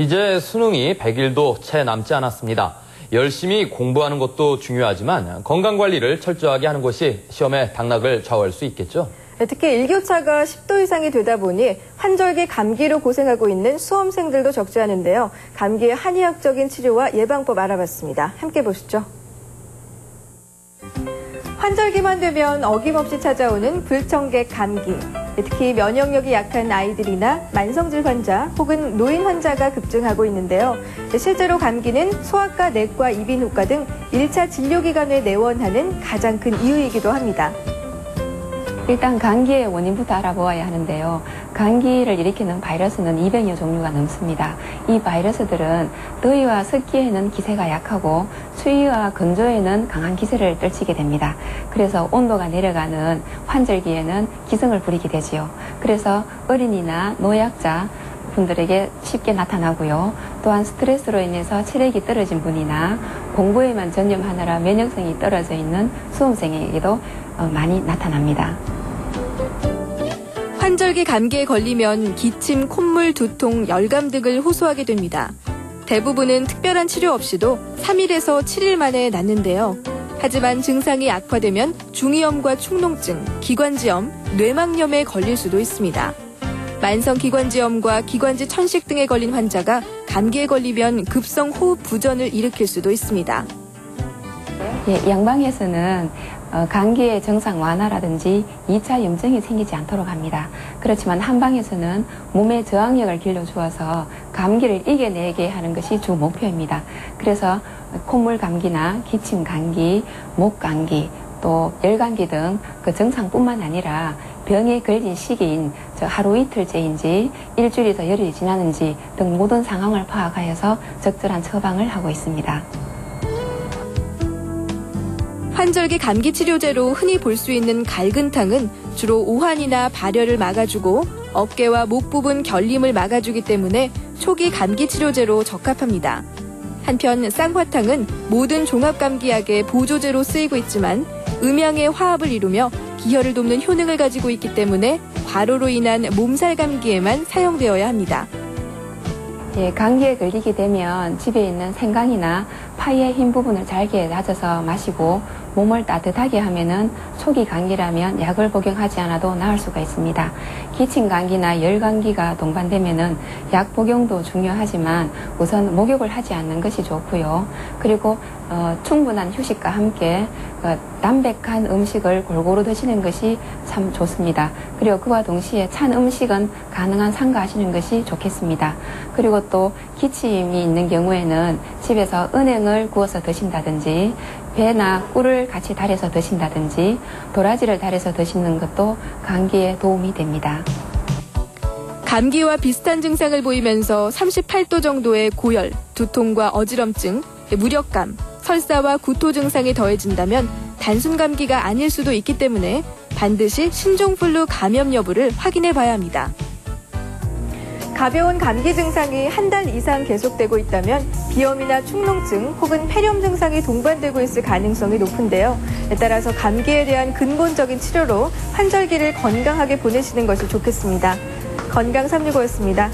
이제 수능이 100일도 채 남지 않았습니다. 열심히 공부하는 것도 중요하지만 건강관리를 철저하게 하는 것이 시험의 당락을 좌우할 수 있겠죠. 특히 일교차가 10도 이상이 되다 보니 환절기 감기로 고생하고 있는 수험생들도 적지 않은데요. 감기의 한의학적인 치료와 예방법 알아봤습니다. 함께 보시죠. 환절기만 되면 어김없이 찾아오는 불청객 감기. 특히 면역력이 약한 아이들이나 만성질 환자 혹은 노인 환자가 급증하고 있는데요. 실제로 감기는 소아과, 내과, 이비인후과 등 1차 진료기관에 내원하는 가장 큰 이유이기도 합니다. 일단 감기의 원인부터 알아보아야 하는데요. 감기를 일으키는 바이러스는 200여 종류가 넘습니다. 이 바이러스들은 더위와 습기에는 기세가 약하고 추위와 건조에는 강한 기세를 떨치게 됩니다. 그래서 온도가 내려가는 환절기에는 기승을 부리게 되지요. 그래서 어린이나 노약자 분들에게 쉽게 나타나고요. 또한 스트레스로 인해서 체력이 떨어진 분이나 공부에만 전념하느라 면역성이 떨어져 있는 수험생에게도 많이 나타납니다. 환절기 감기에 걸리면 기침, 콧물, 두통, 열감 등을 호소하게 됩니다. 대부분은 특별한 치료 없이도 3일에서 7일 만에 낫는데요. 하지만 증상이 악화되면 중이염과 축농증, 기관지염, 뇌막염에 걸릴 수도 있습니다. 만성기관지염과 기관지 천식 등에 걸린 환자가 감기에 걸리면 급성 호흡 부전을 일으킬 수도 있습니다. 양방에서는 감기의 증상 완화라든지 2차 염증이 생기지 않도록 합니다. 그렇지만 한방에서는 몸의 저항력을 길러주어서 감기를 이겨내게 하는 것이 주 목표입니다. 그래서 콧물 감기나 기침 감기, 목 감기, 또 열감기 등 그 증상뿐만 아니라 병에 걸린 시기인 하루 이틀째인지 일주일에서 열흘이 지나는지 등 모든 상황을 파악하여서 적절한 처방을 하고 있습니다. 환절기 감기 치료제로 흔히 볼 수 있는 갈근탕은 주로 오한이나 발열을 막아주고 어깨와 목 부분 결림을 막아주기 때문에 초기 감기 치료제로 적합합니다. 한편 쌍화탕은 모든 종합감기약의 보조제로 쓰이고 있지만 음양의 화합을 이루며 기혈을 돕는 효능을 가지고 있기 때문에 과로로 인한 몸살 감기에만 사용되어야 합니다. 감기에 걸리게 되면 집에 있는 생강이나 파이의 흰 부분을 잘게 다져서 마시고 몸을 따뜻하게 하면은 초기 감기라면 약을 복용하지 않아도 나을 수가 있습니다. 기침 감기나 열 감기가 동반되면은 약 복용도 중요하지만 우선 목욕을 하지 않는 것이 좋고요. 그리고 충분한 휴식과 함께 담백한 음식을 골고루 드시는 것이 참 좋습니다. 그리고 그와 동시에 찬 음식은 가능한 삼가하시는 것이 좋겠습니다. 그리고 또 기침이 있는 경우에는 집에서 은행을 구워서 드신다든지 배나 꿀을 같이 달여서 드신다든지 도라지를 달여서 드시는 것도 감기에 도움이 됩니다. 감기와 비슷한 증상을 보이면서 38도 정도의 고열, 두통과 어지럼증, 무력감, 설사와 구토 증상이 더해진다면 단순 감기가 아닐 수도 있기 때문에 반드시 신종플루 감염 여부를 확인해 봐야 합니다. 가벼운 감기 증상이 한 달 이상 계속되고 있다면 비염이나 축농증 혹은 폐렴 증상이 동반되고 있을 가능성이 높은데요. 따라서 감기에 대한 근본적인 치료로 환절기를 건강하게 보내시는 것이 좋겠습니다. 건강365였습니다.